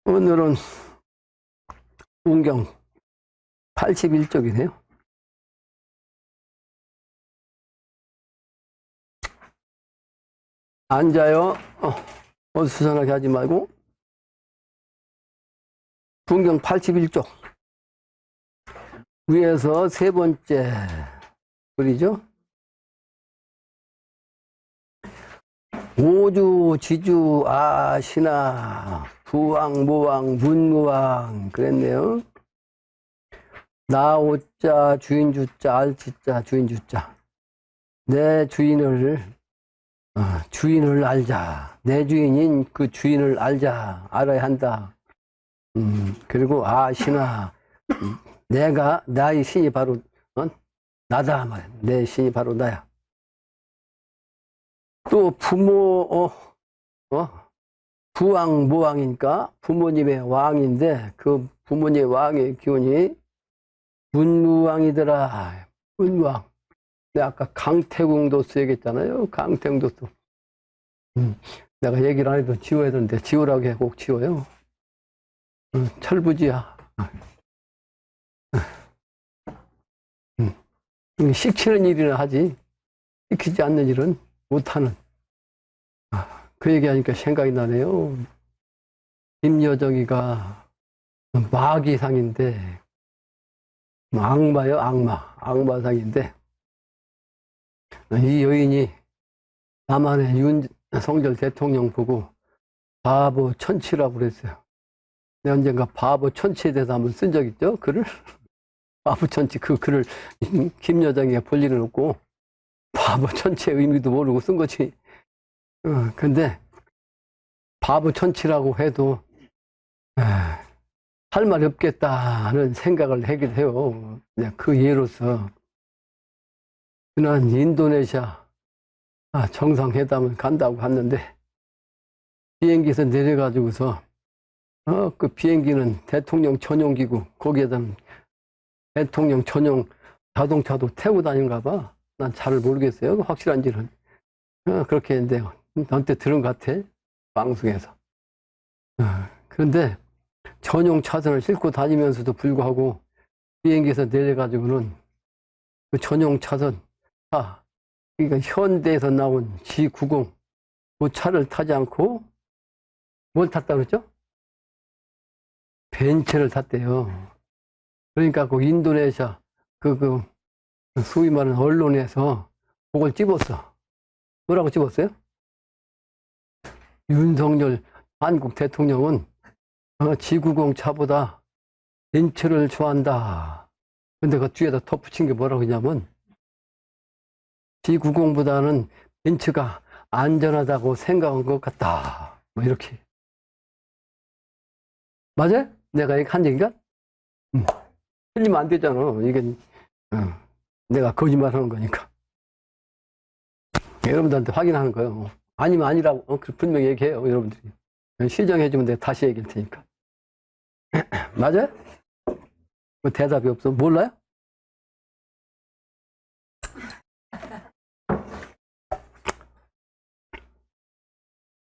오늘은 운경 81쪽이네요. 앉아요. 어수선하게 하지 말고. 운경 81쪽. 위에서 세 번째 글이죠. 오주, 지주, 아시나, 부왕, 모왕, 문무왕 그랬네요. 나 오자, 주인 주자, 알지자, 주인 주자. 내 주인을 알자. 내 주인인 그 주인을 알자. 알아야 한다. 그리고 아시나, 나의 신이 바로 나다 말이야. 내 신이 바로 나야. 또 부모 부왕 모왕이니까 부모님의 왕인데 그 부모님의 왕의 기운이 문무왕이더라. 문무왕. 내가 아까 강태궁도수 얘기했잖아요. 강태궁도수. 내가 얘기를 안 해도 지워야 되는데 지우라고 해 꼭 지워요. 철부지야. 시키는 일이나 하지 시키지 않는 일은 못하는. 그 얘기하니까 생각이 나네요. 김여정이가 마귀상인데 악마요, 악마상인데 이 여인이 남한의 윤석열 대통령 보고 바보 천치라고 그랬어요. 내가 언젠가 바보 천치에 대해서 한번 쓴 적 있죠? 글을? 바보 천치, 그 글을 김여정이가 볼 일은 없고 바보 천치의 의미도 모르고 쓴 거지. 근데 바보 천치라고 해도 할 말이 없겠다는 생각을 하게 돼요. 그 예로서 지난 인도네시아 정상회담을 간다고 갔는데 비행기에서 내려가지고서 그 비행기는 대통령 전용기구 거기에다는 대통령 전용 자동차도 태우고 다닌가 봐. 난 잘 모르겠어요. 확실한지는. 그렇게 했는데 너한테 들은 것 같아. 방송에서. 그런데 전용 차선을 싣고 다니면서도 불구하고 비행기에서 내려가지고는 그 전용 차선 그러니까 현대에서 나온 G90 그 차를 타지 않고 뭘 탔다 그랬죠? 벤츠를 탔대요. 그러니까 그 인도네시아 소위 말하는 언론에서 그걸 찝었어. 뭐라고 찝었어요? 윤석열 한국 대통령은 G90 차보다 벤츠를 좋아한다. 근데 그 뒤에다 덧붙인 게 뭐라고 했냐면 G90보다는 벤츠가 안전하다고 생각한 것 같다. 뭐 이렇게. 맞아요? 내가 한 얘기가? 틀리면 안 되잖아. 이게 내가 거짓말 하는 거니까. 여러분들한테 확인하는 거예요. 아니면 아니라고 분명히 얘기해요. 여러분들이. 시정해주면 내가 다시 얘기할 테니까. 맞아요? 뭐 대답이 없어. 몰라요?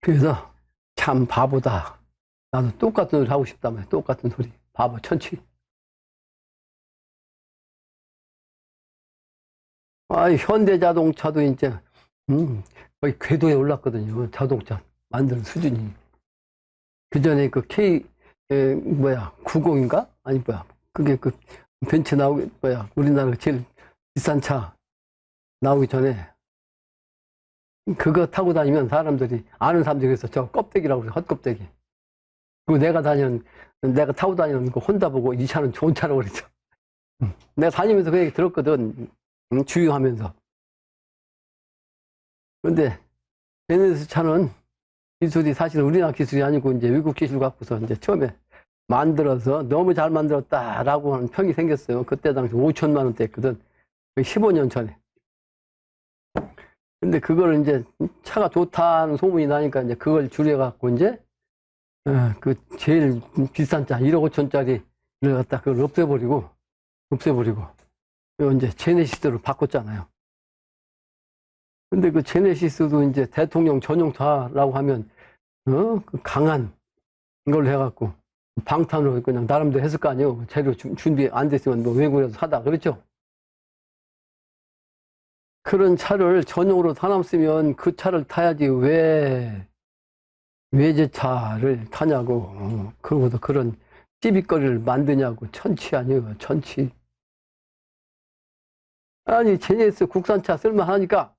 그래서 참 바보다. 나도 똑같은 소리 하고 싶다며. 똑같은 소리. 바보 천치. 현대자동차도 이제 거의 궤도에 올랐거든요. 자동차 만드는 수준이. 그 전에 그 90인가? 아니 그게 그 벤츠 나오기 우리나라 제일 비싼 차 나오기 전에 그거 타고 다니면 사람들이 아는 사람들이 그래서 저 껍데기라고 그래. 헛껍데기. 그리고 내가 타고 다니는 그 혼다 보고 이 차는 좋은 차라고 그랬죠. 내가 다니면서 그 얘기 들었거든. 주유하면서. 그런데 제네시스 차는 기술이 사실은 우리나라 기술이 아니고 이제 외국 기술 갖고서 이제 처음에 만들어서 너무 잘 만들었다라고 하는 평이 생겼어요. 그때 당시 5천만 원대 했거든. 15년 전에. 근데 그걸 이제 차가 좋다는 소문이 나니까 이제 그걸 줄여갖고 이제 그 제일 비싼 차 1억 5천짜리를 갖다 그걸 없애버리고 이제 제네시스로 바꿨잖아요. 근데 그 제네시스도 이제 대통령 전용차라고 하면 그 강한 걸 해갖고 방탄으로 그냥 나름대로 했을 거 아니에요. 재료 준비 안 됐으면 뭐 외국에서 사다. 그렇죠? 그런 차를 전용으로 사람 쓰면 그 차를 타야지 왜 외제차를 타냐고. 그러고도 그런 시비거리를 만드냐고. 천치 아니에요. 천치. 아니 제네시스 국산차 쓸만하니까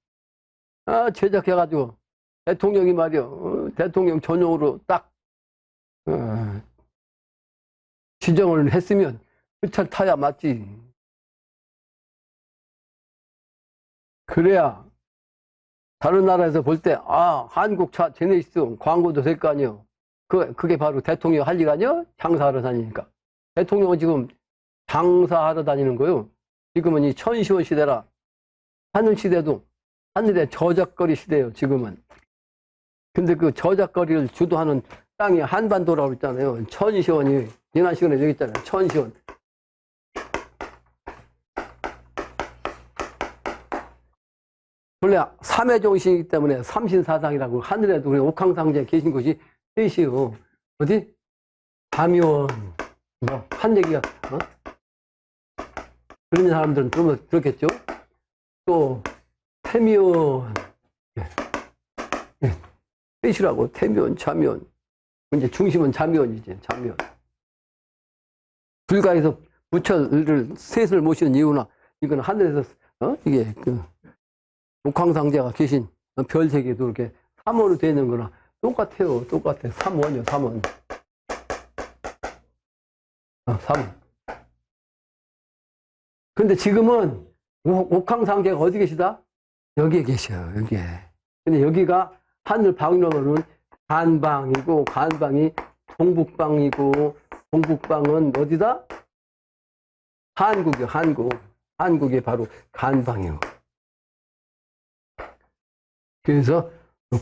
제작해가지고 대통령이 말이요. 대통령 전용으로 딱 지정을 했으면 그 차를 타야 맞지. 그래야 다른 나라에서 볼 때, 한국차 제네시스 광고도 될 거 아니에요. 그게 바로 대통령 할 일 아니에요? 장사하러 다니니까. 대통령은 지금 장사하러 다니는 거요. 지금은 이 천시원 시대라. 하늘시대도, 하늘의 저작거리 시대예요, 지금은. 근데 그 저작거리를 주도하는 땅이 한반도라고 했잖아요. 천시원이, 지난 시간에 얘기했잖아요. 천시원. 원래 삼회 정신이기 때문에 삼신사상이라고 하늘에도 우리 옥황상제에 계신 곳이 셋이요. 어디? 감연. 뭐, 한 얘기가, 그런 사람들은 들었겠죠? 또, 태면. 셋이라고, 태면, 자면. 이제 중심은 자면이지, 자면. 불가에서 부처를 셋을 모시는 이유나, 이건 하늘에서, 이게, 옥황상제가 계신 별세계도 이렇게 3원으로 되는 거나 똑같아요. 똑같아요. 3원이요, 3원. 3원. 근데 지금은 옥황상제가 어디 계시다? 여기에 계셔요, 여기에. 근데 여기가 하늘 방으로는 간방이고, 간방이 동북방이고, 동북방은 어디다? 한국이요, 한국. 한국이 바로 간방이요. 그래서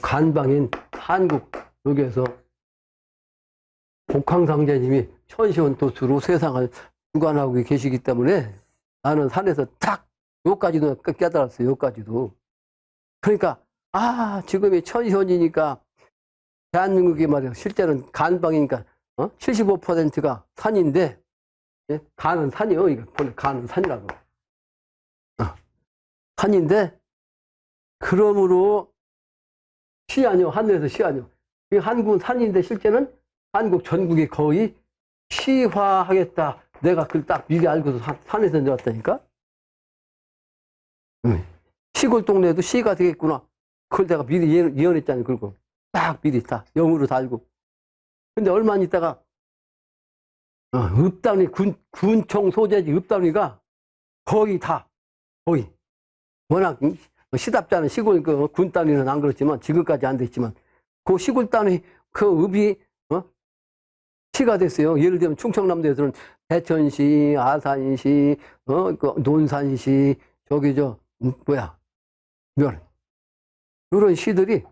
간방인 한국, 여기에서 옥황상제님이 천시원 도수로 세상을 주관하고 계시기 때문에 나는 산에서 딱 요까지도 깨달았어요. 요까지도. 그러니까 지금이 천시원이니까 대한민국이 말이야 실제는 간방이니까 75%가 산인데, 간은 산이요. 이거 본래 간은 산이라고. 산인데 그러므로 시 아니요. 하늘에서 시 아니요. 한국은 산인데 실제는 한국 전국이 거의 시화하겠다. 내가 그걸 딱 미리 알고서 산에서 내왔다니까. 시골 동네에도 시가 되겠구나. 그걸 내가 미리 예언했잖아요. 그리고 딱 미리 다 영으로 다 알고. 근데 얼마 안 있다가 읍단위 군청 소재지 읍단위가 거의 다 거의 워낙 시답지 않은 시골 그 군 단위는 안 그렇지만 지금까지 안 됐지만 그 시골 단위 그 읍이 시가 됐어요. 예를 들면 충청남도에서는 대천시, 아산시, 그 논산시, 저기 면 이런 시들이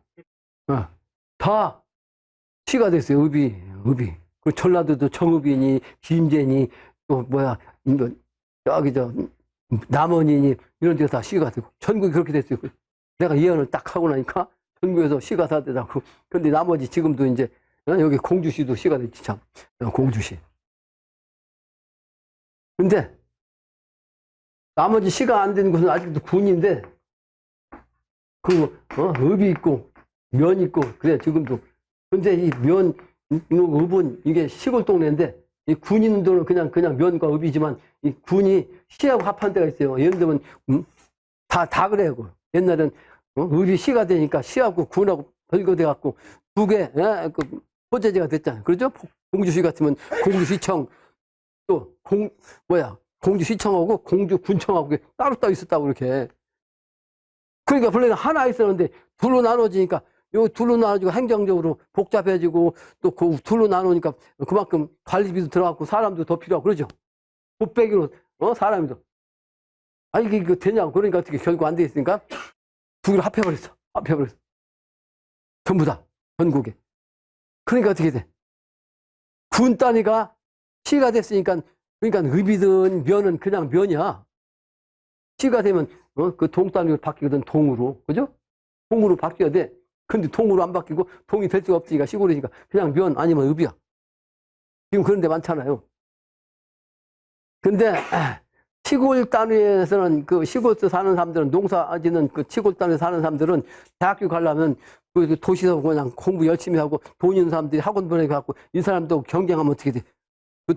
다 시가 됐어요. 읍이. 그 전라도도 정읍이니 김제니 또 저기 남원이니 이런 데서 다 시가 되고 전국이 그렇게 됐어요. 내가 예언을 딱 하고 나니까 전국에서 시가 다 되다고. 근데 나머지 지금도 이제 여기 공주시도 시가 됐지 참. 공주시. 근데 나머지 시가 안 되는 곳은 아직도 군인데 읍이 있고 면 있고 그래 지금도. 근데 이 읍은 이게 시골 동네인데 이 군인들은 그냥 면과 읍이지만 이 군이 시하고 합한 데가 있어요. 예를 들면 다 그래요. 옛날엔 읍이 시가 되니까 시하고 군하고 별거돼 갖고 두 개 호재제가 됐잖아요. 그렇죠? 공주시 같으면 공주시청 또 공주시청하고 공주군청하고 따로 있었다고 이렇게. 그러니까 본래는 하나 있었는데 둘로 나눠지니까 요 둘로 나눠지고 행정적으로 복잡해지고 또 그 둘로 나누니까 그만큼 관리비도 들어갔고 사람도 더 필요하고 그러죠. 곱빼기로 사람이 더. 이게 되냐고. 그러니까 어떻게 결국 안 돼 있으니까 두 개를 합해버렸어. 전부 다 전국에. 그러니까 어떻게 돼? 군 단위가 시가 됐으니까 그러니까 읍이든 면은 그냥 면이야. 시가 되면 그 동 단위로 바뀌거든. 동으로. 그죠? 동으로 바뀌어야 돼. 근데 동으로 안 바뀌고 동이 될 수가 없으니까 시골이니까 그냥 면 아니면 읍이야. 지금 그런 데 많잖아요. 근데 시골 단위에서는 그 시골에서 사는 사람들은 농사 짓는 그 시골 단위에 사는 사람들은 대학교 가려면 그 도시에서 그냥 공부 열심히 하고 돈 있는 사람들이 학원 보내갖고 이 사람도 경쟁하면 어떻게 돼?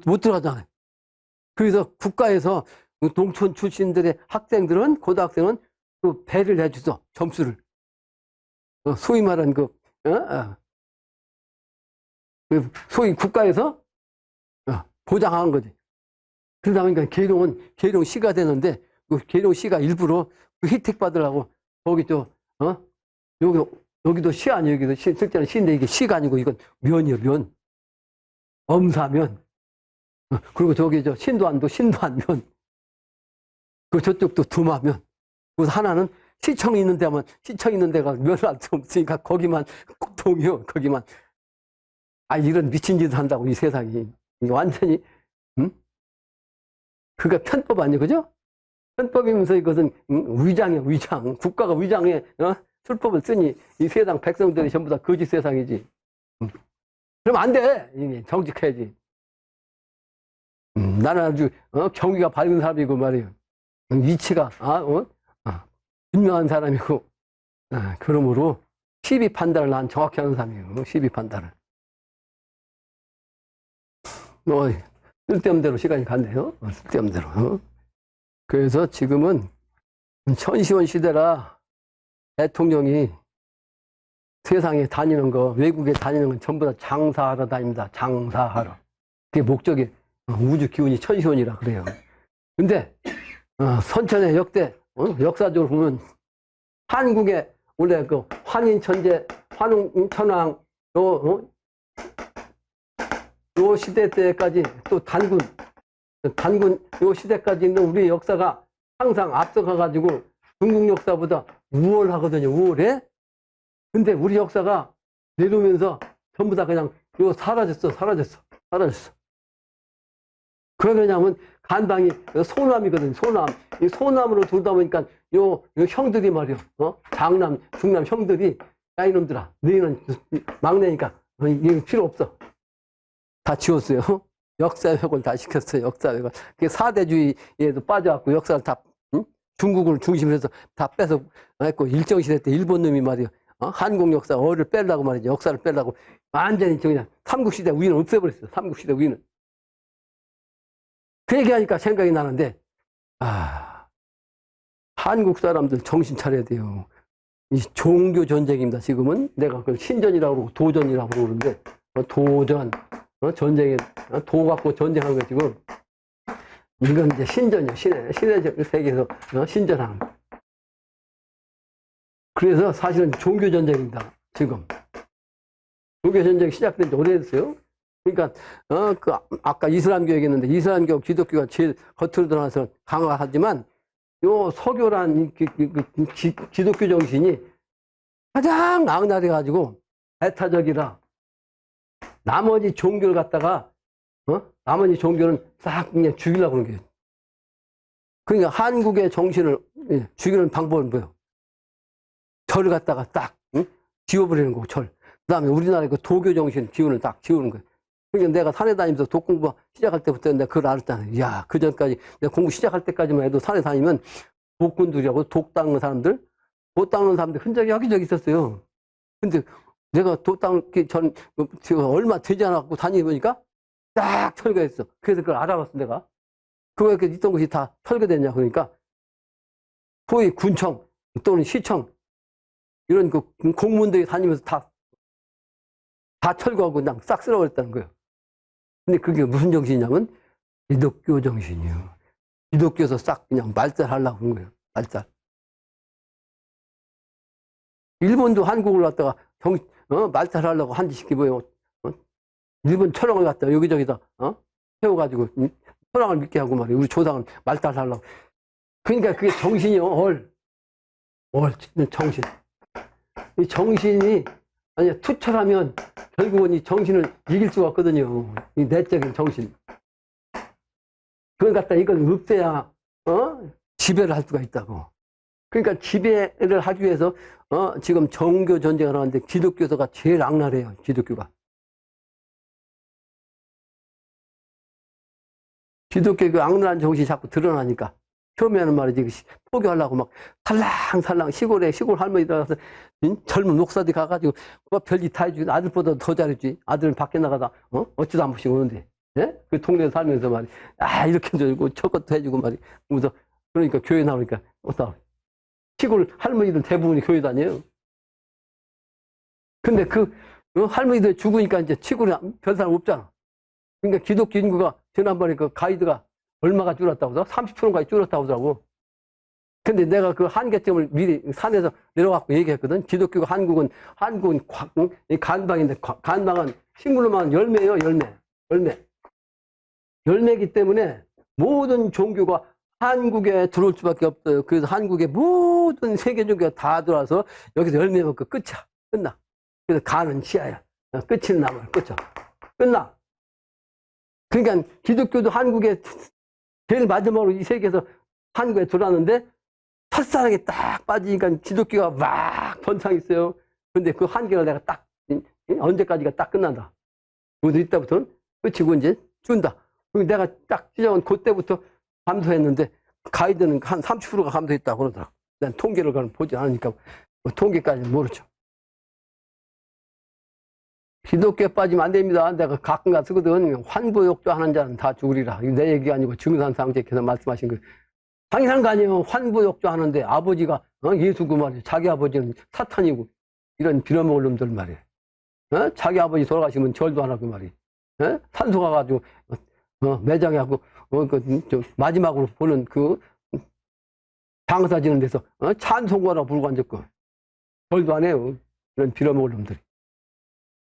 못 들어가잖아요. 그래서 국가에서 농촌 출신들의 학생들은 고등학생은 그 배를 해주죠. 점수를. 소위 말하는 소위 국가에서 보장하는 거지. 그러다 보니까 계룡시가 되는데 그 계룡시가 일부러 그 혜택 받으려고 거기 여기도 시 아니에요. 여기도 시, 실제는 시인데 이게 시가 아니고 이건 면이에요. 면. 엄사면. 그리고 저기 신도안도 신도안면. 그 저쪽도 두마면. 그래서 하나는 시청 있는 데만 시청 있는 데가 면을 안 없으니까 거기만 동이요. 거기만. 아 이런 미친 짓을 한다고 이 세상이. 이게 완전히 그러니까 편법 아니에요. 그죠? 편법이면서 이것은 위장이에요. 위장. 국가가 위장에 술법을 쓰니 이 세상 백성들이 전부 다 거짓 세상이지. 그럼 안 돼. 이게 정직해야지. 나는 아주 경위가 밝은 사람이고 말이에요. 위치가 분명한 사람이고 그러므로 시비 판단을 난 정확히 하는 사람이에요. 시비 판단을. 쓸데없는 대로 시간이 갔네요. 쓸데없는 대로. 그래서 지금은 천시원 시대라 대통령이 세상에 다니는 거, 외국에 다니는 건 전부 다 장사하러 다닙니다. 장사하러. 그게 목적이 우주 기운이 천시원이라 그래요. 근데 선천의 역대 역사적으로 보면 한국에 원래 그 환인천재, 환웅천왕 요 시대 때까지 또 단군 요 시대까지 있는 우리 역사가 항상 앞서가가지고 중국 역사보다 우월하거든요. 우월해. 근데 우리 역사가 내려오면서 전부 다 그냥 사라졌어. 그러냐면 간방이 소남이거든. 소남. 이 소남으로 돌다 보니까 요 형들이 말이요. 장남, 중남 형들이 야 이놈들아, 너희는 막내니까 이게 필요 없어. 다 지웠어요. 역사회복을 다 시켰어요. 역사회복. 그게 사대주의에도 빠져갖고 역사를 다 중국을 중심으로 해서 다 뺏어 했고 일정시대 때 일본 놈이 말이요. 한국 역사 어를 빼려고 말이죠. 역사를 빼려고 완전히 그냥 삼국시대 우위는 없애버렸어요. 삼국시대 우위는. 그 얘기하니까 생각이 나는데 한국 사람들 정신 차려야 돼요. 이 종교 전쟁입니다. 지금은 내가 그걸 신전이라고 그러고 도전이라고 그러는데 도전 전쟁에 도 갖고 전쟁하는 거 지금 이건 이제 신전이에요. 신의 세계에서 신전하는 거. 그래서 사실은 종교 전쟁입니다. 지금 종교 전쟁이 시작된 지 오래됐어요. 그러니까 아까 이슬람교 얘기했는데 이슬람교 기독교가 제일 겉으로 드러나서 강화하지만 요 서교란 기독교 정신이 가장 악랄해 가지고 배타적이라 나머지 종교를 갖다가 나머지 종교는 싹 그냥 죽이려고 하는 거예요. 그러니까 한국의 정신을 죽이는 방법은 뭐예요? 절을 갖다가 딱 지워버리는 거고 절. 그 다음에 우리나라의 그 도교 정신 기운을 딱 지우는 거예요. 그러니까 내가 산에 다니면서 독 공부 시작할 때부터 내가 그걸 알았잖아요. 이야, 그 전까지 내가 공부 시작할 때까지만 해도 산에 다니면 독군들이라고 독 닦는 사람들, 독 닦는 사람들 흔적이 여기저기 있었어요. 근데 내가 독 닦기 전 얼마 되지 않았고 다니보니까 딱 철거했어. 그래서 그걸 알아봤어 내가. 그거 이렇게 있던 것이 다 철거됐냐 그러니까 소위 군청 또는 시청 이런 그 공무원들이 다니면서 다 철거하고 그냥 싹 쓸어버렸다는 거예요. 근데 그게 무슨 정신이냐면 기독교 정신이에요. 기독교에서 싹 그냥 말살하려고 하는 거예요. 말살. 일본도 한국을 갖다가 말살하려고 한 짓이 뭐예요? 일본 철학을 갖다가 여기저기다 세워가지고 철학을 믿게 하고 말이에요. 우리 조상을 말살하려고. 그러니까 그게 정신이요. 정신. 이 정신이 투철하면 결국은 이 정신을 이길 수가 없거든요. 이 내적인 정신. 그걸 갖다 이걸 없애야 지배를 할 수가 있다고. 그러니까 지배를 하기 위해서 지금 종교 전쟁을 하는데 기독교가 제일 악랄해요. 기독교가. 기독교 그 악랄한 정신이 자꾸 드러나니까 처음에는 말이지 포기하려고 막 살랑살랑 시골 할머니들 가서 젊은 목사들이 가가지고 별짓 다 해주고 아들보다 더 잘해주지. 아들은 밖에 나가다 어찌도 안 보시고 오는데 예? 그 동네에 살면서 말이 이렇게 해주고 저것도 해주고 말이 그래서 그러니까 교회 나오니까 시골 할머니들 대부분이 교회 다녀요. 근데 그 할머니들 죽으니까 이제 시골에 별 사람 없잖아. 그러니까 기독교 인구가 지난번에 그 가이드가 얼마가 줄었다고 하더라? 30%까지 줄었다고 하더라고. 근데 내가 그 한계점을 미리 산에서 내려갖고 얘기했거든. 기독교가 한국은 간방인데 간방은 식물로만 열매예요, 열매이기 때문에 모든 종교가 한국에 들어올 수밖에 없어요. 그래서 한국의 모든 세계 종교가 다 들어와서 여기서 열매 먹고 끝이야. 끝나. 그래서 간은 시야야. 끝은 남아요. 끝나. 그러니까 기독교도 한국에 제일 마지막으로 이 세계에서 한국에 들어왔는데 첫사랑에 딱 빠지니까 기독교가 막 번창 있어요. 근데 그 한계를 내가 딱 언제까지가 딱 끝난다. 그래서 이때부터는 끝이고 이제 준다. 그리고 내가 딱 지정한 그때부터 감소했는데 가이드는 한 30%가 감소했다고 그러더라고. 난 통계를 보지 않으니까 통계까지는 모르죠. 기독교에 빠지면 안 됩니다. 내가 가끔가 쓰거든. 환부욕조 하는 자는 다 죽으리라. 내 얘기가 아니고 증산상제께서 말씀하신 거. 당연한 거 아니에요. 환부욕조 하는데 아버지가 예수고 말이에요. 자기 아버지는 사탄이고 이런 빌어먹을 놈들 말이에요. 자기 아버지 돌아가시면 절도 안 하고 말이에요. 산소 가가지고 매장에 하고 마지막으로 보는 그 장사 지는 데서 찬송가나 부르고 앉았고 절도 안 해요. 이런 빌어먹을 놈들이.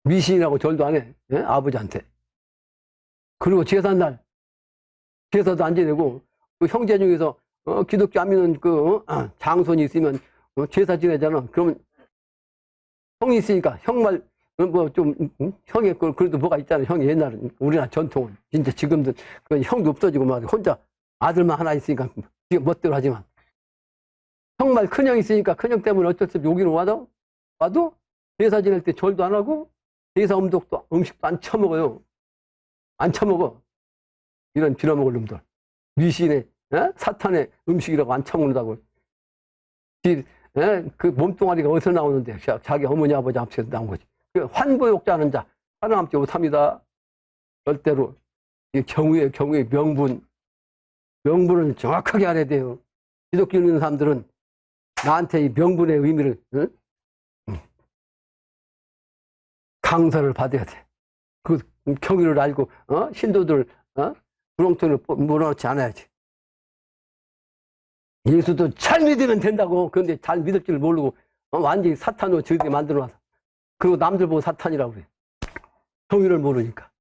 미신이라고 절도 안 해. 아버지한테. 그리고 제사날 제사도 안 지내고 그 형제 중에서 기독교 안 믿는 그 장손이 있으면 제사 지내잖아. 그러면 형이 있으니까 형말 뭐 좀 형의 그래도 뭐가 있잖아. 형이 옛날은 우리나라 전통은 진짜 지금도 그 형도 없어지고 막 혼자 아들만 하나 있으니까 멋대로 하지만 형말 큰형 있으니까 큰형 때문에 어쩔 수 없이 여기로 와도 제사 지낼 때 절도 안 하고 제사 음식도 안 처먹어요. 안 처먹어. 이런 빌어먹을 놈들. 미신의 사탄의 음식이라고 안 처먹는다고. 그 몸뚱아리가 어디서 나오는데 자기 어머니 아버지 앞에서 나온 거지. 환부욕자는 자 하나님께 못합니다. 절대로 이 경우의 명분을 정확하게 알아야 돼요. 기독교 있는 사람들은 나한테 이 명분의 의미를 강사를 받아야 돼. 그 경위를 알고 신도들 구렁텅이를 몰아넣지 않아야지. 예수도 잘 믿으면 된다고. 그런데 잘 믿을 줄 모르고 완전히 사탄으로 저렇게 만들어놔서 그리고 남들 보고 사탄이라고 그래. 경위를 모르니까.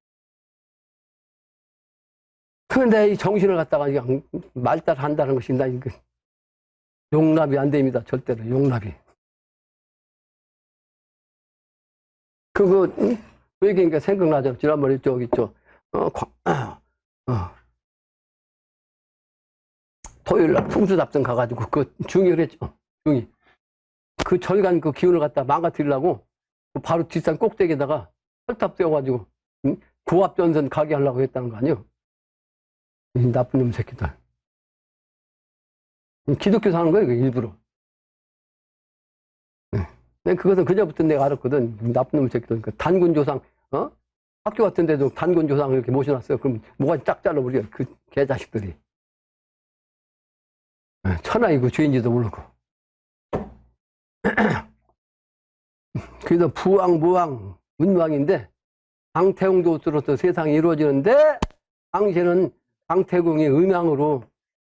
그런데 이 정신을 갖다가 그냥 말달한다는 것이 나 이거 용납이 안 됩니다. 절대로 용납이. 그거 그 얘기니까 생각나죠. 지난번에 저기 토요일날 풍수잡전 가가지고 그 중의를 했죠. 중의. 그 절간 그 기운을 갖다 망가뜨리려고 바로 뒷산 꼭대기에다가 철탑 세워가지고 고압전선 가게 하려고 했다는 거 아니에요? 이 나쁜 놈 새끼들. 기독교 사는 거예요, 일부러. 그것은 그저부터 내가 알았거든. 나쁜 놈 새끼들. 그 단군 조상, 학교 같은 데도 단군 조상을 이렇게 모셔놨어요. 그럼 뭐가 짝 잘라버려. 그 개자식들이. 천하이고 죄인지도 모르고. 그래서 부왕, 무왕, 문왕인데 강태공도 옷으로서 세상이 이루어지는데 당시에는 강태공이 음양으로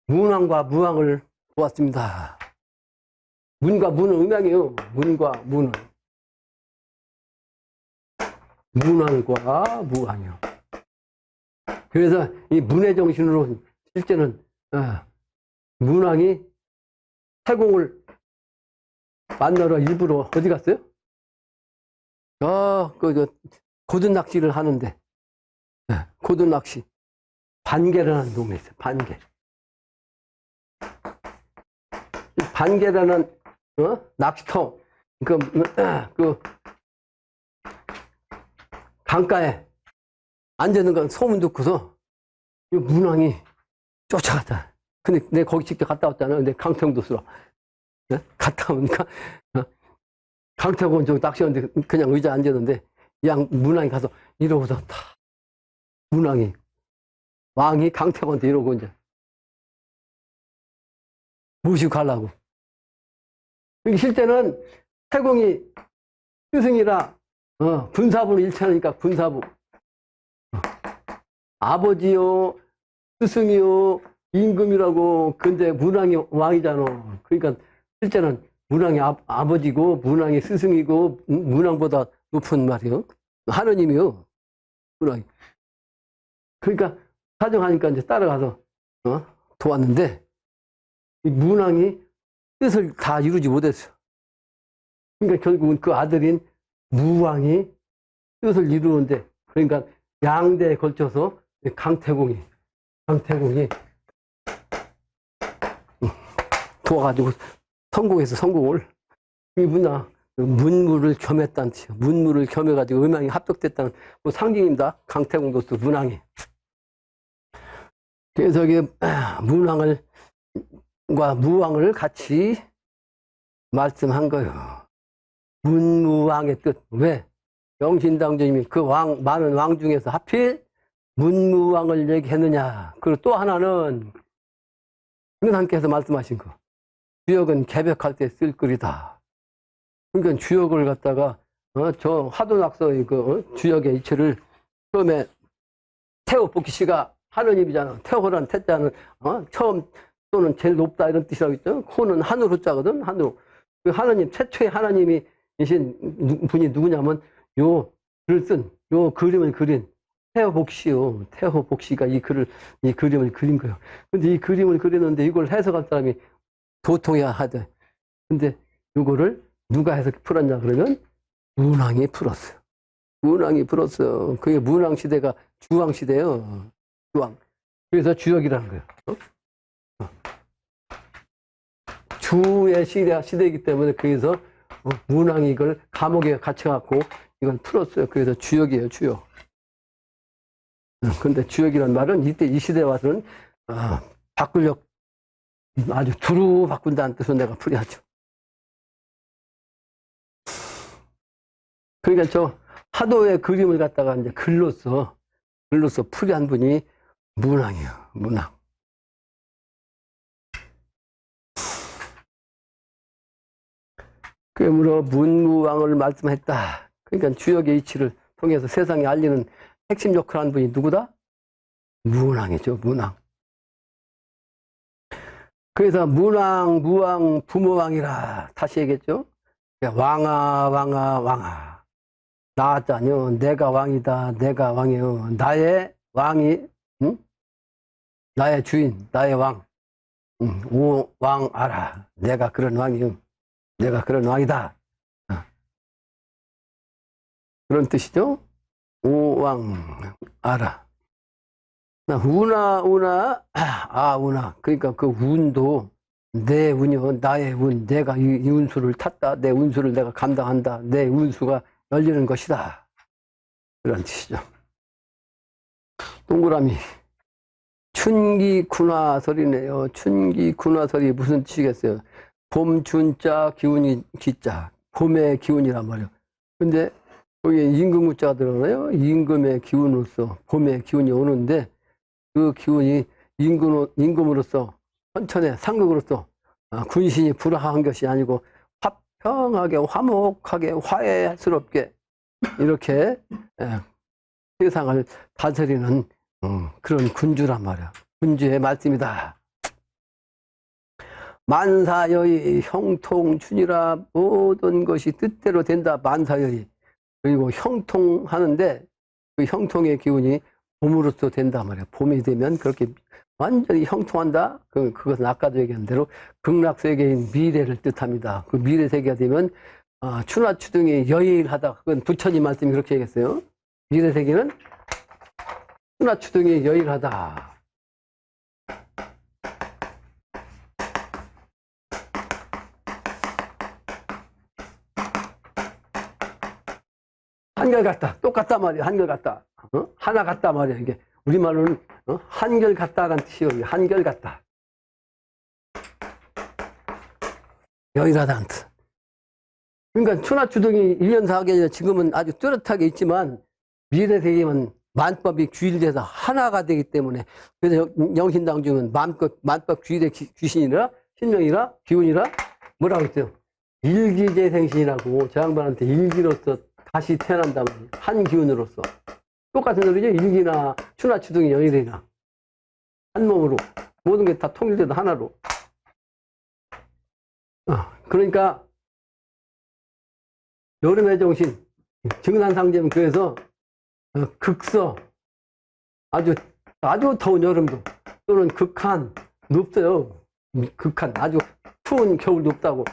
문왕과 무왕을 보았습니다. 문과 무는 음양이에요. 문과 무는. 문왕과 무왕이요. 그래서 이 문의 정신으로 실제는 문왕이 태공을 만나러 일부러 어디 갔어요? 고든 낚시를 하는데, 고든 낚시. 반개라는 놈이 있어요. 반개라는, 낚시터. 그 강가에 앉아있는 건 소문 듣고서 이 문왕이 쫓아갔다. 근데 내가 거기 직접 갔다 왔잖아. 근데 강태공도 쓰러. 네? 갔다 오니까, 강태공은 저기 낚시하는데 그냥 의자에 앉았는데, 문왕이 가서 이러고서 다, 왕이 강태공한테 이러고 이제, 모시고 가려고. 실제는 태공이 스승이라, 군사부는 일체니까 군사부. 아버지요, 스승이요, 임금이라고. 근데 문왕이 왕이잖아. 그러니까 실제는 문왕이 아버지고 문왕이 스승이고 문왕보다 높은 말이요. 하느님이요. 문왕이. 그러니까 사정하니까 이제 따라가서 도왔는데 이 문왕이 뜻을 다 이루지 못했어. 그러니까 결국은 그 아들인 무왕이 뜻을 이루는데, 그러니까 양대에 걸쳐서 강태공이 도와가지고 성공을. 이게 뭐냐, 문무를 겸했다는 뜻이에요. 문무를 겸해가지고 음양이 합격됐다는 그 상징입니다. 강태공도 문왕이. 그래서 이게 문왕과 무왕을 같이 말씀한 거예요. 문무왕의 뜻. 왜? 영신당주님이 그 많은 왕 중에서 하필 문무왕을 얘기했느냐. 그리고 또 하나는 승선께서 말씀하신 거. 주역은 개벽할 때 쓸 글이다. 그러니까 주역을 갖다가 저 화두낙서의 주역의 이치를 처음에 태호복희 씨가 하느님이잖아. 태호란 태자는 처음 또는 제일 높다 이런 뜻이라고 했죠. 호는 하늘 호자거든. 하늘. 그 하느님, 최초의 하느님이신 분이 누구냐면 요 글을 쓴, 요 그림을 그린 태호복씨요. 태호복씨가 이 그림을 그린 거예요. 근데 이 그림을 그리는데 이걸 해석할 사람이 도통해야 하대. 근데 요거를 누가 해석 풀었냐 그러면 문왕이 풀었어요. 문왕이 풀었어. 그게 문왕 시대가 주왕 시대예요. 주왕. 그래서 주역이라는 거예요. 주의 시대이기 때문에 그래서 문왕이 이걸 감옥에 갇혀갖고 이걸 풀었어요. 그래서 주역이에요, 주역. 근데 주역이란 말은 이때 이 시대에 와서는 바꾸려고 아주 두루 바꾼다는 뜻으로 내가 풀이하죠. 그러니까 저 하도의 그림을 갖다가 이제 글로써 풀이한 분이 문왕이에요, 문왕. 그러므로 문무왕을 말씀했다. 그러니까 주역의 이치를 통해서 세상에 알리는 핵심 역할을 하는 분이 누구다? 문왕이죠, 문왕. 그래서 문왕, 무왕, 부모왕이라 다시 얘기했죠. 왕아, 왕아, 왕아. 나왔잖요. 내가 왕이다, 내가 왕이요. 나의 왕이, 응? 나의 주인, 나의 왕. 오, 왕 알아. 내가 그런 왕이요. 내가 그런 왕이다. 그런 뜻이죠. 오왕 알아. 운아 운아. 그러니까 그 운도 내 운이요, 나의 운. 내가 이 운수를 탔다. 내 운수를 내가 감당한다. 내 운수가 열리는 것이다. 그런 뜻이죠. 동그라미. 춘기군화설이네요. 춘기군화설이 무슨 뜻이겠어요? 봄 준자 기운이 기자. 봄의 기운이란 말이에요. 근데 거기에 임금무자가 들어가요. 임금의 기운으로서 봄의 기운이 오는데 그 기운이 임금으로서 헌천의 상극으로서 군신이 불화한 것이 아니고 화평하게 화목하게 화해스럽게 이렇게 세상을 다스리는 그런 군주란 말이야. 군주의 말씀이다. 만사여의 형통춘이라 모든 것이 뜻대로 된다. 만사여의. 그리고 형통하는데 그 형통의 기운이 봄으로서 된다 말이야. 봄이 되면 그렇게 완전히 형통한다. 그것은 아까도 얘기한 대로 극락세계인 미래를 뜻합니다. 그 미래 세계가 되면 추나추등이 여일하다. 그건 부처님 말씀이 그렇게 얘기했어요. 미래 세계는 추나추등이 여일하다. 한결같다. 똑같단 말이야. 한결같다. 하나 같단 말이야. 이게 우리말로는 한결같다라는 뜻이요. 한결같다. 영일하다는 뜻. 그러니까 추나추동이 1년 4개월 지금은 아주 뚜렷하게 있지만 미래 세계는 만법이 귀일돼서 하나가 되기 때문에 그래서 영신당중은 만법 귀일의 귀신이라 신명이라 기운이라 뭐라고 했어요? 일기재생신이라고 저 양반한테 일기로서 다시 태어난다면 한 기운으로서 똑같은 소리죠. 일기나 추나추동이 영일이나 한 몸으로 모든 게 다 통일돼도 하나로. 그러니까 여름의 정신 증산상제는 그래서 극서 아주 더운 여름도 또는 극한 높어요. 극한 아주 추운 겨울도 없다고.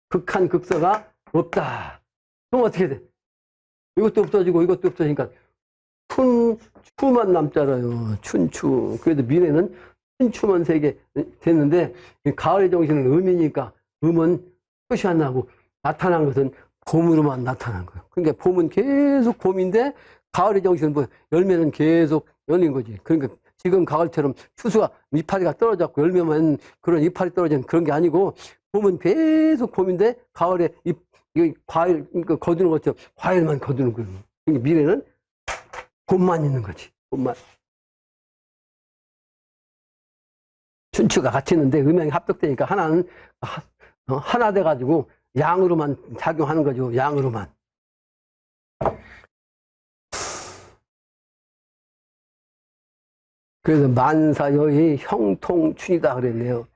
극한 극서가 없다. 그럼 어떻게 돼? 이것도 없어지고 이것도 없어지니까 추만 남잖아요. 춘추. 그래도 미래는 춘추만 세계 됐는데 가을의 정신은 음이니까 음은 뜻이 안 나고 나타난 것은 봄으로만 나타난 거예요. 그러니까 봄은 계속 봄인데 가을의 정신은 뭐 열매는 계속 열린 거지. 그러니까 지금 가을처럼 추수가 이파리가 떨어졌고 열매만 그런 이파리 떨어지는 그런 게 아니고 봄은 계속 봄인데 가을에 이 과일 그러니까 거두는 것처럼 과일만 거두는 거예요. 그러니까 미래는 봄만 있는 거지. 봄만. 춘추가 같이 있는데 음양이 합독되니까 하나는 하나 돼가지고 양으로만 작용하는 거죠. 양으로만. 그래서 만사여의 형통춘이다 그랬네요.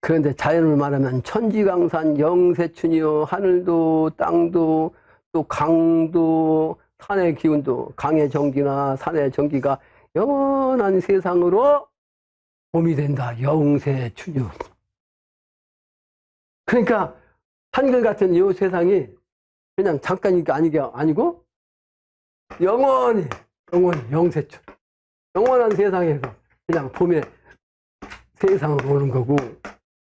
그런데 자연을 말하면 천지강산 영세춘이요. 하늘도 땅도 또 강도 산의 기운도 강의 정기나 산의 정기가 영원한 세상으로 봄이 된다. 영세춘이요. 그러니까 한결같은 이 세상이 그냥 잠깐이니까 아니고 영원히 영세춘 영원한 세상에서 그냥 봄에 세상으로 오는 거고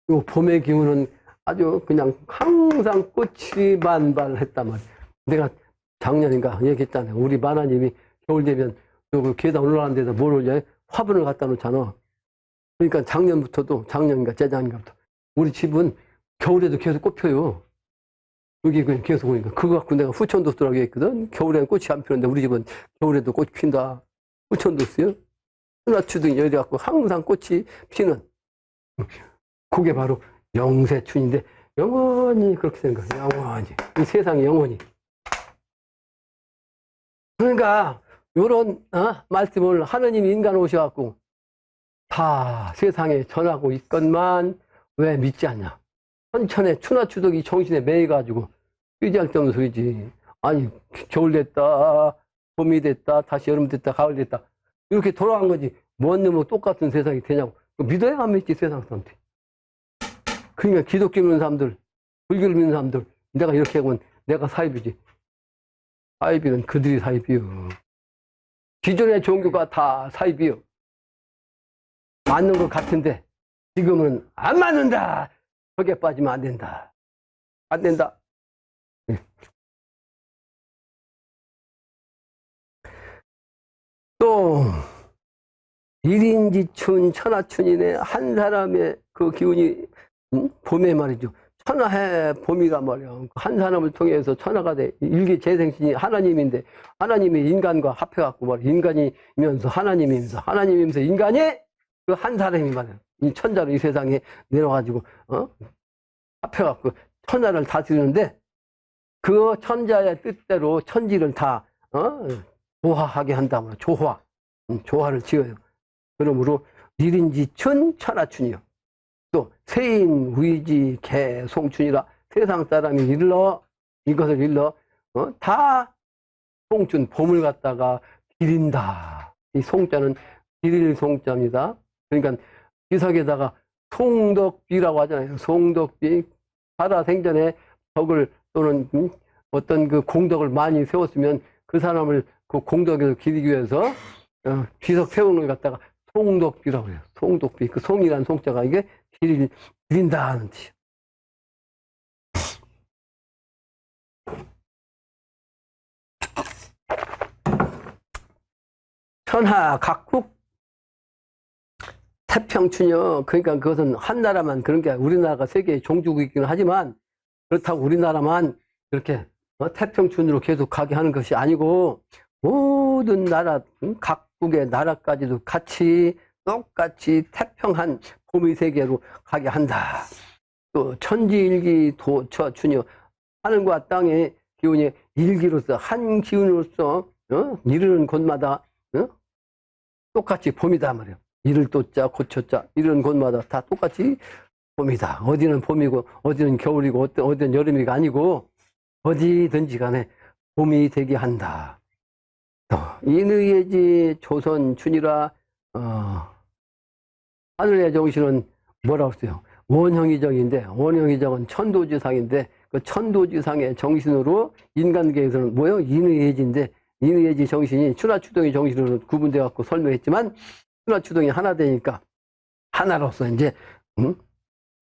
이 봄의 기운은 아주 그냥 항상 꽃이 만발했단 말이야. 내가 작년인가 얘기했잖아요. 우리 마나님이 겨울 되면 그 계단 올라가는 데서 뭘 올려? 화분을 갖다 놓잖아. 그러니까 작년인가 재작년인가부터 우리 집은 겨울에도 계속 꽃 펴요. 여기 그냥 계속 오니까 그거 갖고 내가 후천도스라고 했거든. 겨울에는 꽃이 안 피는데 우리 집은 겨울에도 꽃이 핀다. 후천도스요. 추나추등이 열이 갖고 항상 꽃이 피는 그게 바로 영세춘인데 영원히 그렇게 생각해요. 영원히 이 세상이 영원히. 그러니까 요런 말씀을 하느님이 인간 오셔갖고 다 세상에 전하고 있건만 왜 믿지 않냐. 천천에 추나추덕이 정신에 매여가지고 의지할데없는 소리지. 아니 겨울 됐다 봄이 됐다 다시 여름 됐다 가을 됐다 이렇게 돌아간 거지. 뭔 놈은 똑같은 세상이 되냐고. 믿어야 안 믿지 세상 사람들. 그러니까 기독교 믿는 사람들 불교를 믿는 사람들 내가 이렇게 하면 내가 사입이지. 사입이는 그들이 사입이요. 기존의 종교가 다 사입이요. 맞는 것 같은데 지금은 안 맞는다. 거기에 빠지면 안 된다. 안 된다. 또 일인지춘 천하춘이네. 한 사람의 그 기운이 봄에 말이죠. 천하의 봄이라 말이야. 한 사람을 통해서 천하가 돼. 일기재생신이 하나님인데 하나님이 인간과 합해갖고 말이야. 인간이면서 하나님이면서 인간이 그 한 사람이 말이야. 이 천자로 이 세상에 내려가지고 합해갖고 천하를 다스리는데 그 천자의 뜻대로 천지를 다 조화하게 한다면 조화를 지어요. 그러므로 일인지춘 천하춘이요. 또 세인 위지 개송춘이라 세상 사람이 이것을 일러 다 송춘 봄을 갖다가 기린다. 이 송자는 기릴 송자입니다. 그러니까 기석에다가 송덕비라고 하잖아요. 송덕비 살아생전에 덕을 또는 어떤 그 공덕을 많이 세웠으면 그 사람을 그 공덕에서 기리기 위해서 비석 세우는 걸 갖다가 송덕비라고 해요. 송덕비. 그 송이란 송자가 이게 기린다는 뜻이에요. 천하 각국 태평춘이요. 그러니까 그것은 한 나라만 그런 게 아니라 우리나라가 세계의 종주국이긴 하지만 그렇다고 우리나라만 그렇게 태평춘으로 계속 가게 하는 것이 아니고 모든 나라, 각국의 나라까지도 같이 똑같이 태평한 봄의 세계로 가게 한다. 또 천지일기 도처춘이요. 하늘과 땅의 기운이 일기로서 한 기운으로서 이르는 곳마다 똑같이 봄이다 말이에요. 이를 또자 고쳐자 이런 곳마다 다 똑같이 봄이다. 어디는 봄이고 어디는 겨울이고 어디는 여름이가 아니고 어디든지 간에 봄이 되게 한다. 인의예지 조선춘이라 하늘의 정신은 뭐라고 써요? 원형이정인데 원형이정은 천도지상인데 그 천도지상의 정신으로 인간계에서는 뭐요? 인의예지인데 인의예지 정신이 추나추동의 정신으로 구분되어 갖고 설명했지만 추나추동이 하나 되니까 하나로서 이제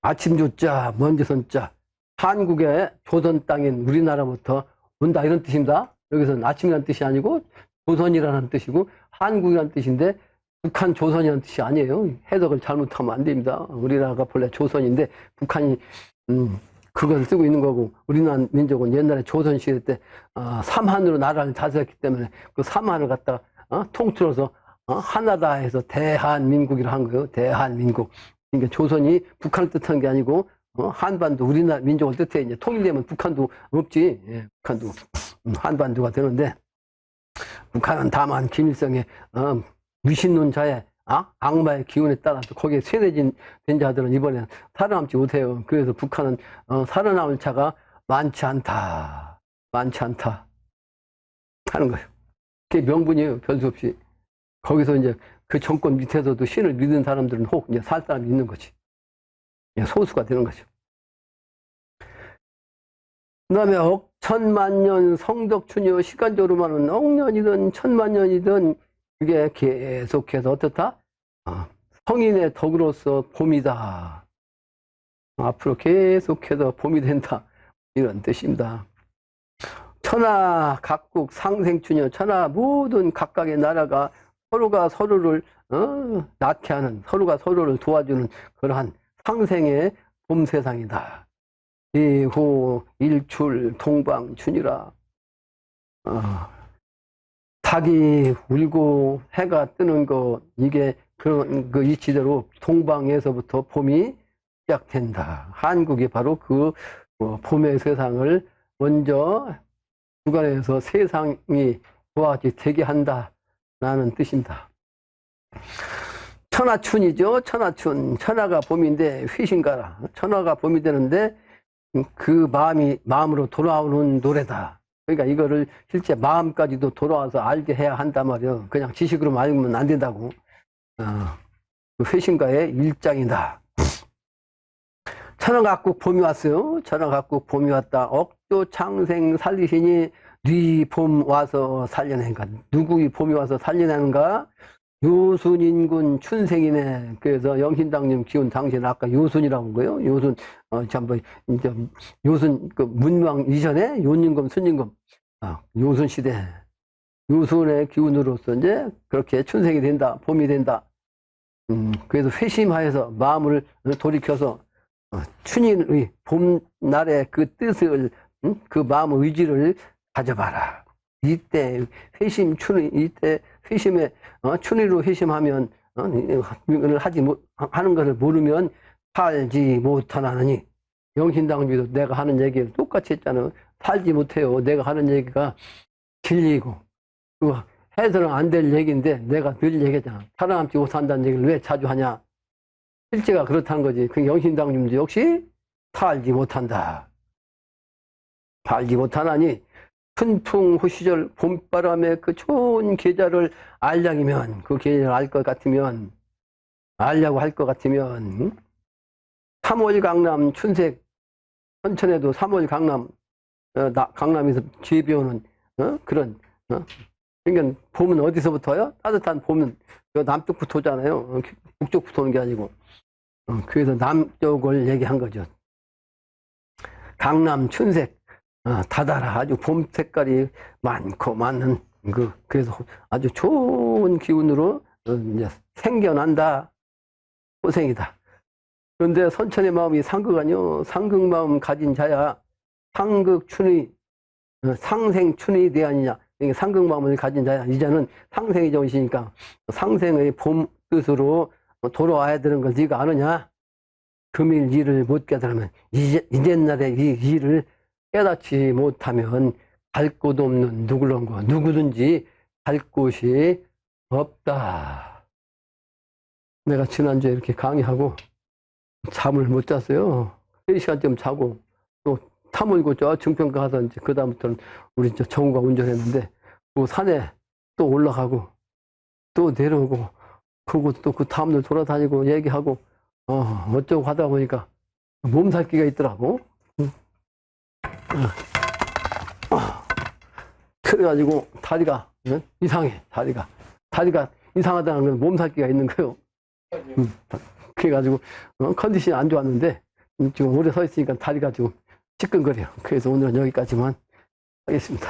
아침 조자 먼지 선자 한국의 조선 땅인 우리나라부터 온다 이런 뜻입니다. 여기서는 아침이라는 뜻이 아니고 조선이라는 뜻이고 한국이라는 뜻인데 북한 조선이라는 뜻이 아니에요. 해석을 잘못하면 안 됩니다. 우리나라가 본래 조선인데 북한이 그걸 쓰고 있는 거고 우리나라 민족은 옛날에 조선시대 때 삼한으로 나라를 다스렸기 때문에 그 삼한을 갖다가 통틀어서 하나다 해서 대한민국이라 한 거예요. 대한민국. 그러니까 조선이 북한을 뜻하는 게 아니고 한반도 우리나라 민족을 뜻해. 이제 통일되면 북한도 없지. 예, 북한도 한반도가 되는데 북한은 다만 김일성의 미신론자의 악마의 기운에 따라서 거기에 세뇌된 자들은 이번에 살아남지 못해요. 그래서 북한은 살아남을 자가 많지 않다. 많지 않다. 하는 거예요. 그게 명분이에요. 별 수 없이. 거기서 이제 그 정권 밑에서도 신을 믿는 사람들은 혹 이제 살 사람이 있는 거지. 소수가 되는 거죠. 그 다음에 억천만년 성덕춘이요. 시간적으로만은 억년이든 천만년이든 그게 계속해서 어떻다? 성인의 덕으로서 봄이다. 앞으로 계속해서 봄이 된다. 이런 뜻입니다. 천하 각국 상생춘이요. 천하 모든 각각의 나라가 서로가 서로를 낳게 하는, 서로가 서로를 도와주는 그러한 상생의 봄 세상이다. 예호 일출 동방춘이라. 닭이 울고 해가 뜨는 거 이게 그런 그 이치대로 동방에서부터 봄이 시작된다. 한국이 바로 그 봄의 세상을 먼저 주관해서 세상이 좋아지 되게 한다라는 뜻입니다. 천하춘이죠. 천하춘. 천하가 봄인데 휘신가라. 천하가 봄이 되는데 그 마음으로 돌아오는 노래다. 그러니까 이거를 실제 마음까지도 돌아와서 알게 해야 한단 말이에요. 그냥 지식으로만 알면 안 된다고. 그 회신가의 일장이다. 천하각국 봄이 왔어요. 천하각국 봄이 왔다. 억조 창생 살리시니 네 봄 와서 살려낸가. 누구의 봄이 와서 살려내는가? 요순인군 춘생이네. 그래서 영신당님 기운 당신 아까 요순이라고 한 거예요. 요순 이제 요순 그 문왕 이전에 요님금 순임금 요순 시대 요순의 기운으로서 이제 그렇게 춘생이 된다. 봄이 된다. 그래서 회심하여서 마음을 돌이켜서 춘인의 봄날의 그 뜻을 그 마음 의지를 가져봐라. 이때 회심 춘이 이때 회심에 춘의로 회심하면 하는 것을 모르면 살지 못하나니. 영신당비도 내가 하는 얘기를 똑같이 했잖아요. 살지 못해요. 내가 하는 얘기가 길리고 그 해서는 안 될 얘기인데 내가 늘 얘기했잖아. 살아남지 못한다는 얘기를 왜 자주 하냐. 실제가 그렇다는 거지. 그 영신당님도 역시 살지 못한다. 살지 못하나니 훈풍 후시절 봄바람의 그 좋은 계절을 알량이면 그 계절을 알 것 같으면 알려고 할 것 같으면 3월 강남 춘색 천천에도 3월 강남 강남에서 제비 오는 그런 그러니까 봄은 어디서부터요? 따뜻한 봄은 남쪽부터 오잖아요. 북쪽부터 오는 게 아니고. 그래서 남쪽을 얘기한 거죠. 강남 춘색 다다라 아주 봄 색깔이 많고 많은 그래서 아주 좋은 기운으로 이제 생겨난다. 고생이다. 그런데 선천의 마음이 상극 아니요. 상극 마음 가진 자야 상극춘의, 상생춘의 대안이냐. 이게 상극 마음을 가진 자야. 이제는 상생이 정신이니까 상생의 봄 뜻으로 돌아와야 되는 걸 네가 아느냐? 금일 일을 못 깨달으면 이제날에 이 일을 깨닫지 못하면 갈 곳 없는 누구든지 갈 곳이 없다. 내가 지난주에 이렇게 강의하고 잠을 못 잤어요. 3시간쯤 자고 또 타물고 저 증평가 가서 이제 그다음부터는 우리 저 정우가 운전했는데 그 산에 또 올라가고 또 내려오고 그리고 또 그 다음날 돌아다니고 얘기하고 어쩌고 하다 보니까 몸살기가 있더라고. 그래가지고 다리가 이상해. 다리가 이상하다는 건 몸살기가 있는 거예요. 그래가지고 컨디션이 안 좋았는데 지금 오래 서 있으니까 다리가 지금 찌끈거려요. 그래서 오늘은 여기까지만 하겠습니다.